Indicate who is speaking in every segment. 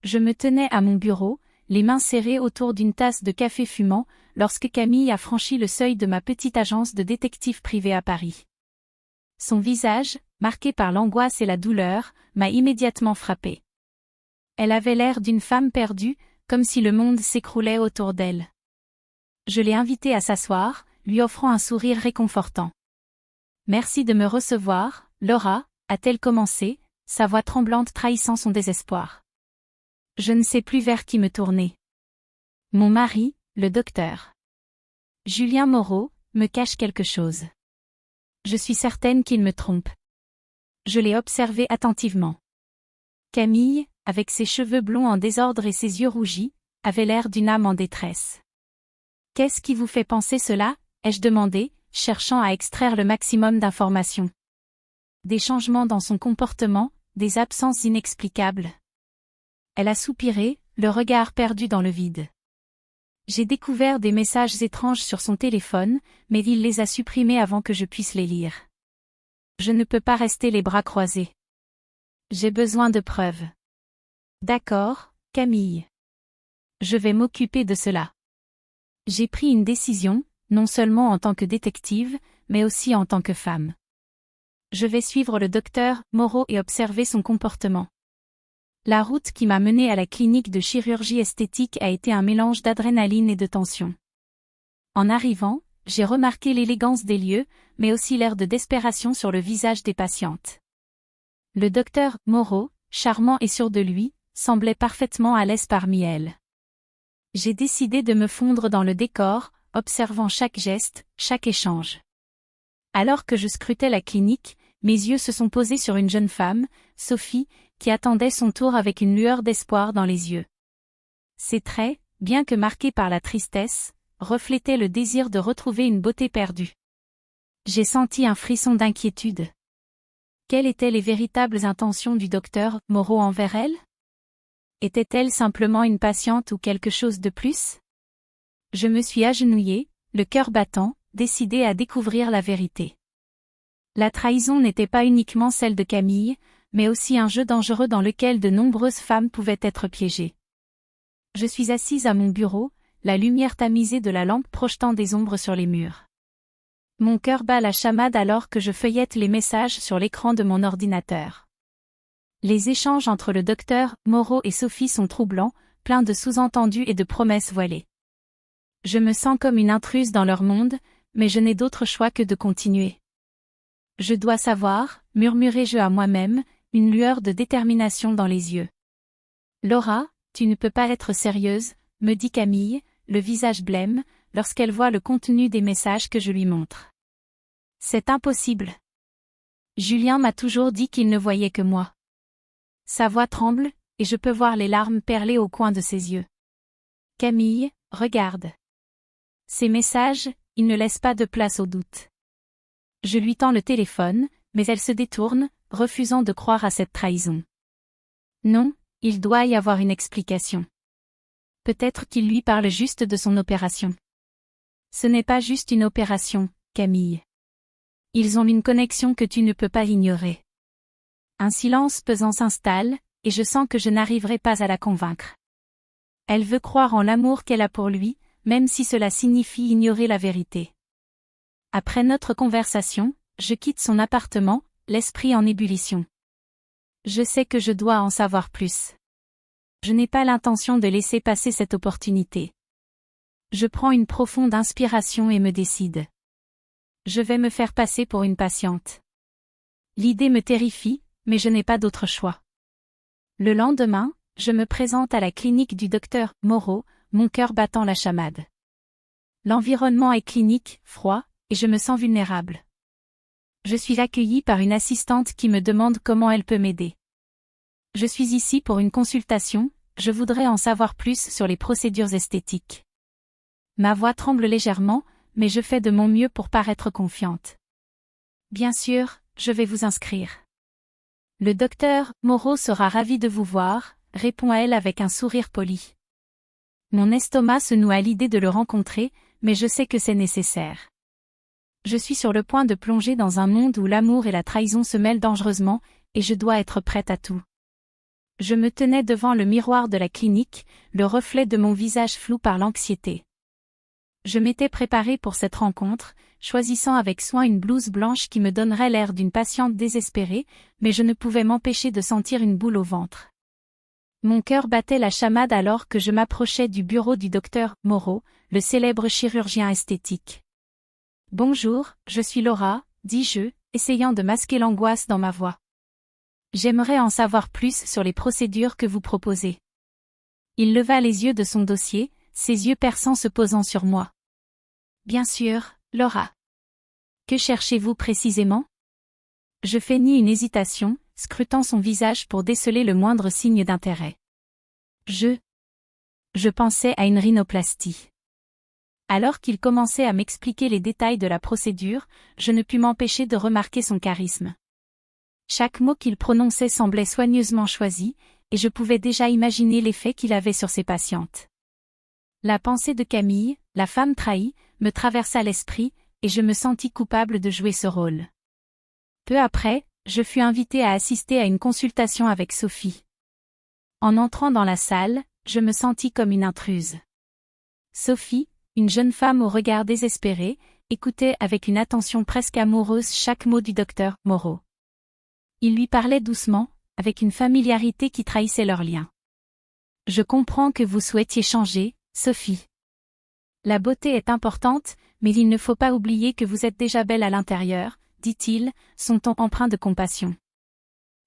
Speaker 1: Je me tenais à mon bureau, les mains serrées autour d'une tasse de café fumant, lorsque Camille a franchi le seuil de ma petite agence de détective privé à Paris. Son visage, marqué par l'angoisse et la douleur, m'a immédiatement frappé. Elle avait l'air d'une femme perdue, comme si le monde s'écroulait autour d'elle. Je l'ai invitée à s'asseoir, lui offrant un sourire réconfortant. « Merci de me recevoir, Laura », a-t-elle commencé, sa voix tremblante trahissant son désespoir. Je ne sais plus vers qui me tourner. Mon mari, le docteur Julien Moreau, me cache quelque chose. Je suis certaine qu'il me trompe. Je l'ai observé attentivement. Camille, avec ses cheveux blonds en désordre et ses yeux rougis, avait l'air d'une âme en détresse. « Qu'est-ce qui vous fait penser cela ?» ai-je demandé, cherchant à extraire le maximum d'informations. Des changements dans son comportement, des absences inexplicables. Elle a soupiré, le regard perdu dans le vide. J'ai découvert des messages étranges sur son téléphone, mais il les a supprimés avant que je puisse les lire. Je ne peux pas rester les bras croisés. J'ai besoin de preuves. D'accord, Camille. Je vais m'occuper de cela. J'ai pris une décision, non seulement en tant que détective, mais aussi en tant que femme. Je vais suivre le docteur Moreau et observer son comportement. La route qui m'a menée à la clinique de chirurgie esthétique a été un mélange d'adrénaline et de tension. En arrivant, j'ai remarqué l'élégance des lieux, mais aussi l'air de desperation sur le visage des patientes. Le docteur Moreau, charmant et sûr de lui, semblait parfaitement à l'aise parmi elles. J'ai décidé de me fondre dans le décor, observant chaque geste, chaque échange. Alors que je scrutais la clinique, mes yeux se sont posés sur une jeune femme, Sophie, qui attendait son tour avec une lueur d'espoir dans les yeux. Ses traits, bien que marqués par la tristesse, reflétaient le désir de retrouver une beauté perdue. J'ai senti un frisson d'inquiétude. Quelles étaient les véritables intentions du docteur Moreau envers elle? Était-elle simplement une patiente ou quelque chose de plus? Je me suis agenouillée, le cœur battant, décidée à découvrir la vérité. La trahison n'était pas uniquement celle de Camille, mais aussi un jeu dangereux dans lequel de nombreuses femmes pouvaient être piégées. Je suis assise à mon bureau, la lumière tamisée de la lampe projetant des ombres sur les murs. Mon cœur bat la chamade alors que je feuillette les messages sur l'écran de mon ordinateur. Les échanges entre le docteur Moreau et Sophie sont troublants, pleins de sous-entendus et de promesses voilées. Je me sens comme une intruse dans leur monde, mais je n'ai d'autre choix que de continuer. Je dois savoir, murmurai-je à moi-même, une lueur de détermination dans les yeux. Laura, tu ne peux pas être sérieuse, me dit Camille, le visage blême, lorsqu'elle voit le contenu des messages que je lui montre. C'est impossible. Julien m'a toujours dit qu'il ne voyait que moi. Sa voix tremble, et je peux voir les larmes perler au coin de ses yeux. Camille, regarde. Ces messages, ils ne laissent pas de place au doute. Je lui tends le téléphone, mais elle se détourne, refusant de croire à cette trahison. Non, il doit y avoir une explication. Peut-être qu'il lui parle juste de son opération. Ce n'est pas juste une opération, Camille. Ils ont une connexion que tu ne peux pas ignorer. Un silence pesant s'installe, et je sens que je n'arriverai pas à la convaincre. Elle veut croire en l'amour qu'elle a pour lui, même si cela signifie ignorer la vérité. Après notre conversation, je quitte son appartement, l'esprit en ébullition. Je sais que je dois en savoir plus. Je n'ai pas l'intention de laisser passer cette opportunité. Je prends une profonde inspiration et me décide. Je vais me faire passer pour une patiente. L'idée me terrifie, mais je n'ai pas d'autre choix. Le lendemain, je me présente à la clinique du docteur Moreau, mon cœur battant la chamade. L'environnement est clinique, froid, et je me sens vulnérable. Je suis accueillie par une assistante qui me demande comment elle peut m'aider. Je suis ici pour une consultation, je voudrais en savoir plus sur les procédures esthétiques. Ma voix tremble légèrement, mais je fais de mon mieux pour paraître confiante. Bien sûr, je vais vous inscrire. Le docteur Moreau sera ravi de vous voir, répond-elle avec un sourire poli. Mon estomac se noue à l'idée de le rencontrer, mais je sais que c'est nécessaire. Je suis sur le point de plonger dans un monde où l'amour et la trahison se mêlent dangereusement, et je dois être prête à tout. Je me tenais devant le miroir de la clinique, le reflet de mon visage flou par l'anxiété. Je m'étais préparée pour cette rencontre, choisissant avec soin une blouse blanche qui me donnerait l'air d'une patiente désespérée, mais je ne pouvais m'empêcher de sentir une boule au ventre. Mon cœur battait la chamade alors que je m'approchais du bureau du docteur Moreau, le célèbre chirurgien esthétique. « Bonjour, je suis Laura », dis-je, essayant de masquer l'angoisse dans ma voix. « J'aimerais en savoir plus sur les procédures que vous proposez. » Il leva les yeux de son dossier, ses yeux perçants se posant sur moi. « Bien sûr, Laura. Que cherchez-vous précisément ?» Je feignis une hésitation, scrutant son visage pour déceler le moindre signe d'intérêt. Je pensais à une rhinoplastie. Alors qu'il commençait à m'expliquer les détails de la procédure, je ne pus m'empêcher de remarquer son charisme. Chaque mot qu'il prononçait semblait soigneusement choisi, et je pouvais déjà imaginer l'effet qu'il avait sur ses patientes. La pensée de Camille, la femme trahie, me traversa l'esprit, et je me sentis coupable de jouer ce rôle. Peu après, je fus invitée à assister à une consultation avec Sophie. En entrant dans la salle, je me sentis comme une intruse. Sophie, une jeune femme au regard désespéré, écoutait avec une attention presque amoureuse chaque mot du docteur Moreau. Il lui parlait doucement, avec une familiarité qui trahissait leur lien. « Je comprends que vous souhaitiez changer, Sophie. La beauté est importante, mais il ne faut pas oublier que vous êtes déjà belle à l'intérieur, dit-il, son ton empreint de compassion. »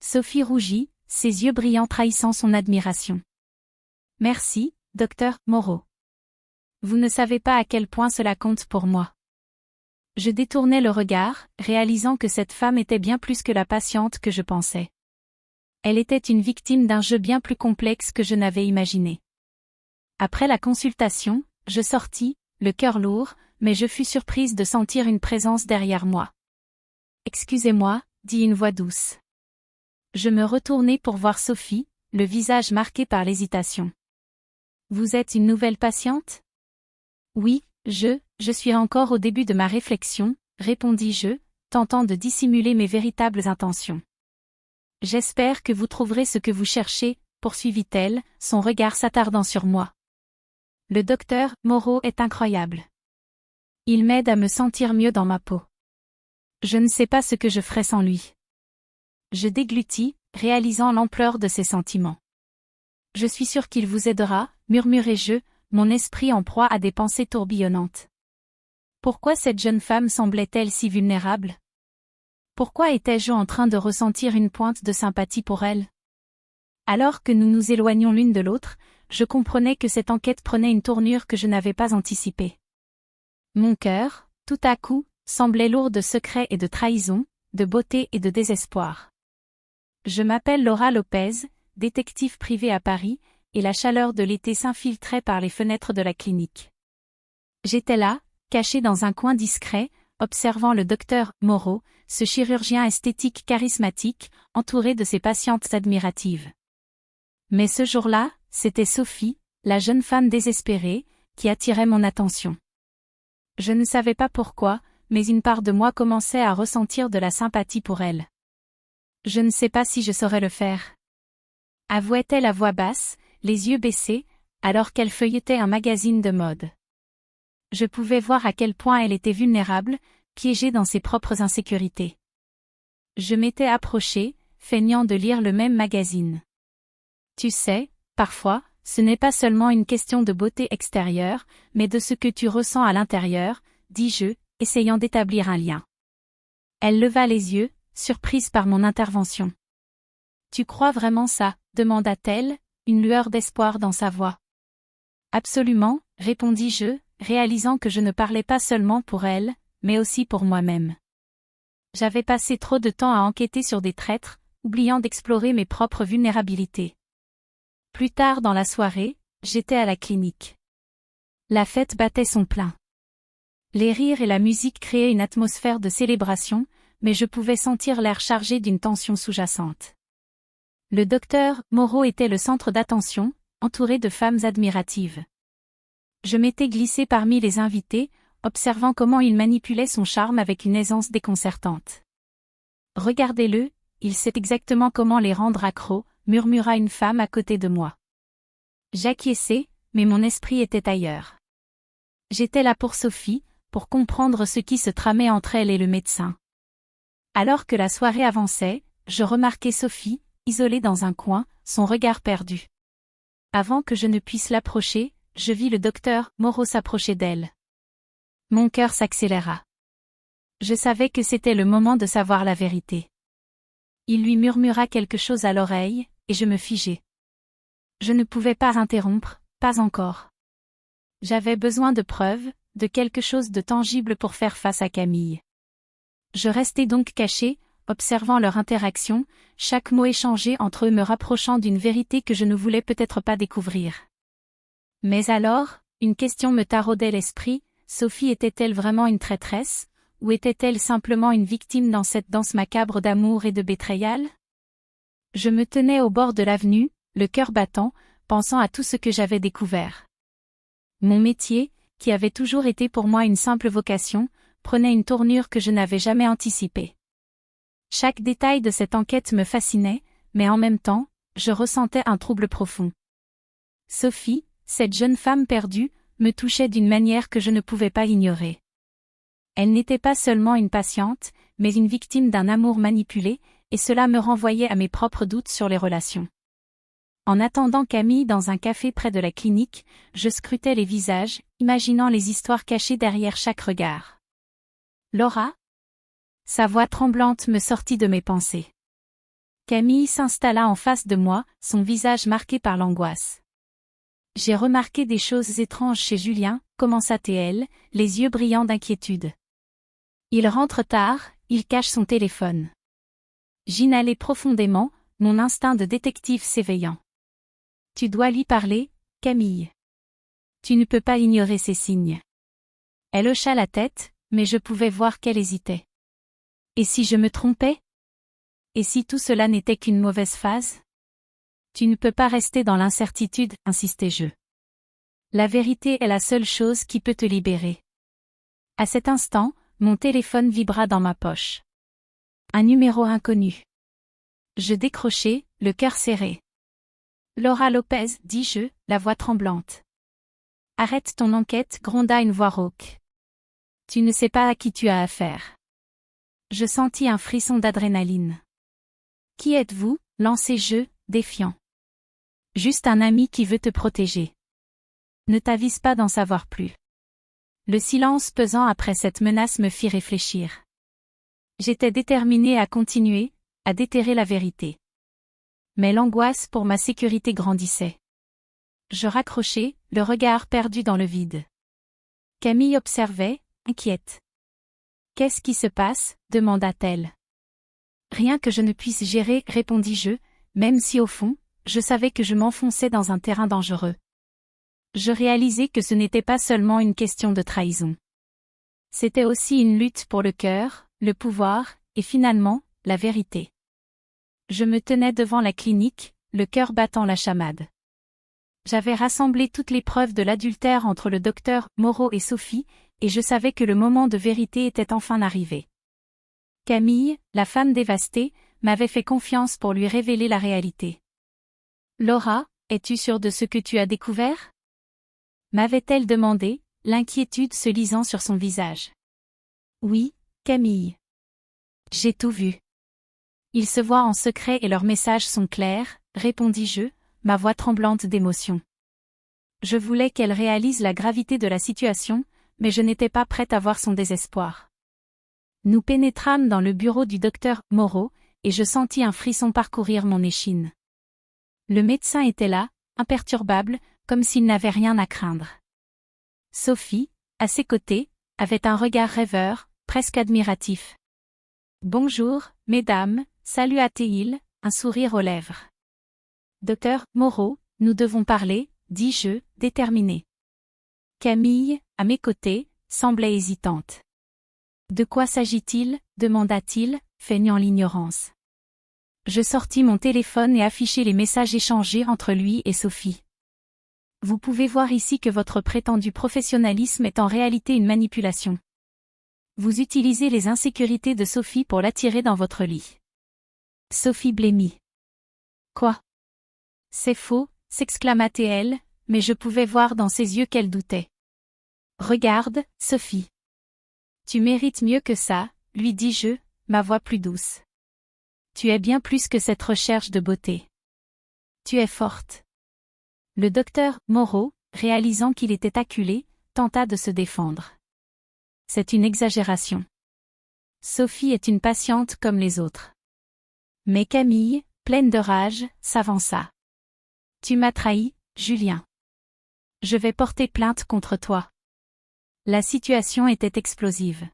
Speaker 1: Sophie rougit, ses yeux brillants trahissant son admiration. « Merci, docteur Moreau. Vous ne savez pas à quel point cela compte pour moi. » Je détournai le regard, réalisant que cette femme était bien plus que la patiente que je pensais. Elle était une victime d'un jeu bien plus complexe que je n'avais imaginé. Après la consultation, je sortis, le cœur lourd, mais je fus surprise de sentir une présence derrière moi. « Excusez-moi », dit une voix douce. Je me retournai pour voir Sophie, le visage marqué par l'hésitation. « Vous êtes une nouvelle patiente ? » « Oui, je suis encore au début de ma réflexion, » répondis-je, tentant de dissimuler mes véritables intentions. « J'espère que vous trouverez ce que vous cherchez, » poursuivit-elle, son regard s'attardant sur moi. « Le docteur Moreau est incroyable. Il m'aide à me sentir mieux dans ma peau. Je ne sais pas ce que je ferais sans lui. » Je déglutis, réalisant l'ampleur de ses sentiments. « Je suis sûre qu'il vous aidera, » murmurai-je, mon esprit en proie à des pensées tourbillonnantes. Pourquoi cette jeune femme semblait-elle si vulnérable ? Pourquoi étais-je en train de ressentir une pointe de sympathie pour elle ? Alors que nous nous éloignions l'une de l'autre, je comprenais que cette enquête prenait une tournure que je n'avais pas anticipée. Mon cœur, tout à coup, semblait lourd de secrets et de trahison, de beauté et de désespoir. Je m'appelle Laura Lopez, détective privée à Paris, et la chaleur de l'été s'infiltrait par les fenêtres de la clinique. J'étais là, caché dans un coin discret, observant le docteur Moreau, ce chirurgien esthétique charismatique, entouré de ses patientes admiratives. Mais ce jour-là, c'était Sophie, la jeune femme désespérée, qui attirait mon attention. Je ne savais pas pourquoi, mais une part de moi commençait à ressentir de la sympathie pour elle. Je ne sais pas si je saurais le faire. Avouait-elle à voix basse, les yeux baissés, alors qu'elle feuilletait un magazine de mode. Je pouvais voir à quel point elle était vulnérable, piégée dans ses propres insécurités. Je m'étais approchée, feignant de lire le même magazine. Tu sais, parfois, ce n'est pas seulement une question de beauté extérieure, mais de ce que tu ressens à l'intérieur, dis-je, essayant d'établir un lien. Elle leva les yeux, surprise par mon intervention. Tu crois vraiment ça ? Demanda-t-elle, une lueur d'espoir dans sa voix. Absolument, répondis-je, réalisant que je ne parlais pas seulement pour elle, mais aussi pour moi-même. J'avais passé trop de temps à enquêter sur des traîtres, oubliant d'explorer mes propres vulnérabilités. Plus tard dans la soirée, j'étais à la clinique. La fête battait son plein. Les rires et la musique créaient une atmosphère de célébration, mais je pouvais sentir l'air chargé d'une tension sous-jacente. Le docteur Moreau était le centre d'attention, entouré de femmes admiratives. Je m'étais glissée parmi les invités, observant comment il manipulait son charme avec une aisance déconcertante. « Regardez-le, il sait exactement comment les rendre accros », murmura une femme à côté de moi. J'acquiesçai, mais mon esprit était ailleurs. J'étais là pour Sophie, pour comprendre ce qui se tramait entre elle et le médecin. Alors que la soirée avançait, je remarquai Sophie, isolée dans un coin, son regard perdu. Avant que je ne puisse l'approcher, je vis le docteur Moreau s'approcher d'elle. Mon cœur s'accéléra. Je savais que c'était le moment de savoir la vérité. Il lui murmura quelque chose à l'oreille, et je me figeai. Je ne pouvais pas interrompre, pas encore. J'avais besoin de preuves, de quelque chose de tangible pour faire face à Camille. Je restai donc caché, observant leur interaction, chaque mot échangé entre eux me rapprochant d'une vérité que je ne voulais peut-être pas découvrir. Mais alors, une question me taraudait l'esprit, Sophie était-elle vraiment une traîtresse, ou était-elle simplement une victime dans cette danse macabre d'amour et de betrayal? Je me tenais au bord de l'avenue, le cœur battant, pensant à tout ce que j'avais découvert. Mon métier, qui avait toujours été pour moi une simple vocation, prenait une tournure que je n'avais jamais anticipée. Chaque détail de cette enquête me fascinait, mais en même temps, je ressentais un trouble profond. Sophie, cette jeune femme perdue, me touchait d'une manière que je ne pouvais pas ignorer. Elle n'était pas seulement une patiente, mais une victime d'un amour manipulé, et cela me renvoyait à mes propres doutes sur les relations. En attendant Camille dans un café près de la clinique, je scrutais les visages, imaginant les histoires cachées derrière chaque regard. Laura? Sa voix tremblante me sortit de mes pensées. Camille s'installa en face de moi, son visage marqué par l'angoisse. J'ai remarqué des choses étranges chez Julien, commença-t-elle, les yeux brillants d'inquiétude. Il rentre tard, il cache son téléphone. J'inhalai profondément, mon instinct de détective s'éveillant. Tu dois lui parler, Camille. Tu ne peux pas ignorer ces signes. Elle hocha la tête, mais je pouvais voir qu'elle hésitait. Et si je me trompais? Et si tout cela n'était qu'une mauvaise phase? Tu ne peux pas rester dans l'incertitude, insistai-je. La vérité est la seule chose qui peut te libérer. À cet instant, mon téléphone vibra dans ma poche. Un numéro inconnu. Je décrochai, le cœur serré. Laura Lopez, dis-je, la voix tremblante. Arrête ton enquête, gronda une voix rauque. Tu ne sais pas à qui tu as affaire. Je sentis un frisson d'adrénaline. Qui êtes-vous, lançai-je, défiant. Juste un ami qui veut te protéger. Ne t'avise pas d'en savoir plus. Le silence pesant après cette menace me fit réfléchir. J'étais déterminée à continuer, à déterrer la vérité. Mais l'angoisse pour ma sécurité grandissait. Je raccrochai, le regard perdu dans le vide. Camille observait, inquiète. « Qu'est-ce qui se passe ?» demanda-t-elle. « Rien que je ne puisse gérer, répondis-je, même si au fond, je savais que je m'enfonçais dans un terrain dangereux. Je réalisais que ce n'était pas seulement une question de trahison. C'était aussi une lutte pour le cœur, le pouvoir, et finalement, la vérité. Je me tenais devant la clinique, le cœur battant la chamade. J'avais rassemblé toutes les preuves de l'adultère entre le docteur Moreau et Sophie, et je savais que le moment de vérité était enfin arrivé. Camille, la femme dévastée, m'avait fait confiance pour lui révéler la réalité. « Laura, es-tu sûre de ce que tu as découvert ?» m'avait-elle demandé, l'inquiétude se lisant sur son visage. « Oui, Camille. J'ai tout vu. Ils se voient en secret et leurs messages sont clairs, répondis-je, ma voix tremblante d'émotion. Je voulais qu'elle réalise la gravité de la situation, mais je n'étais pas prête à voir son désespoir. Nous pénétrâmes dans le bureau du docteur Moreau, et je sentis un frisson parcourir mon échine. Le médecin était là, imperturbable, comme s'il n'avait rien à craindre. Sophie, à ses côtés, avait un regard rêveur, presque admiratif. « Bonjour, mesdames », salua-t-il, un sourire aux lèvres. « Docteur Moreau, nous devons parler, » dis-je, déterminé. Camille, à mes côtés, semblait hésitante. « De quoi s'agit-il » demanda-t-il, feignant l'ignorance. Je sortis mon téléphone et affichai les messages échangés entre lui et Sophie. Vous pouvez voir ici que votre prétendu professionnalisme est en réalité une manipulation. Vous utilisez les insécurités de Sophie pour l'attirer dans votre lit. Sophie blêmit. Quoi ? C'est faux, s'exclama-t-elle, mais je pouvais voir dans ses yeux qu'elle doutait. Regarde, Sophie. Tu mérites mieux que ça, lui dis-je, ma voix plus douce. Tu es bien plus que cette recherche de beauté. Tu es forte. Le docteur Moreau, réalisant qu'il était acculé, tenta de se défendre. C'est une exagération. Sophie est une patiente comme les autres. Mais Camille, pleine de rage, s'avança. Tu m'as trahi, Julien. Je vais porter plainte contre toi. La situation était explosive.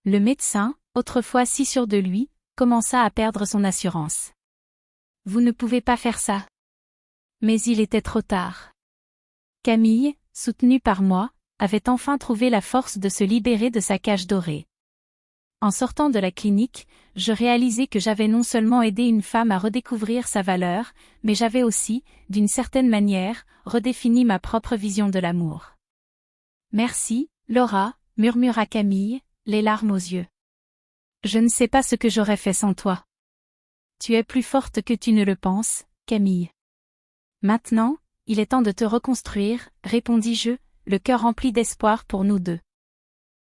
Speaker 1: Le médecin, autrefois si sûr de lui, commença à perdre son assurance. Vous ne pouvez pas faire ça. Mais il était trop tard. Camille, soutenue par moi, avait enfin trouvé la force de se libérer de sa cage dorée. En sortant de la clinique, je réalisai que j'avais non seulement aidé une femme à redécouvrir sa valeur, mais j'avais aussi, d'une certaine manière, redéfini ma propre vision de l'amour. Merci, Laura, murmura Camille, les larmes aux yeux. Je ne sais pas ce que j'aurais fait sans toi. Tu es plus forte que tu ne le penses, Camille. Maintenant, il est temps de te reconstruire, répondis-je, le cœur rempli d'espoir pour nous deux.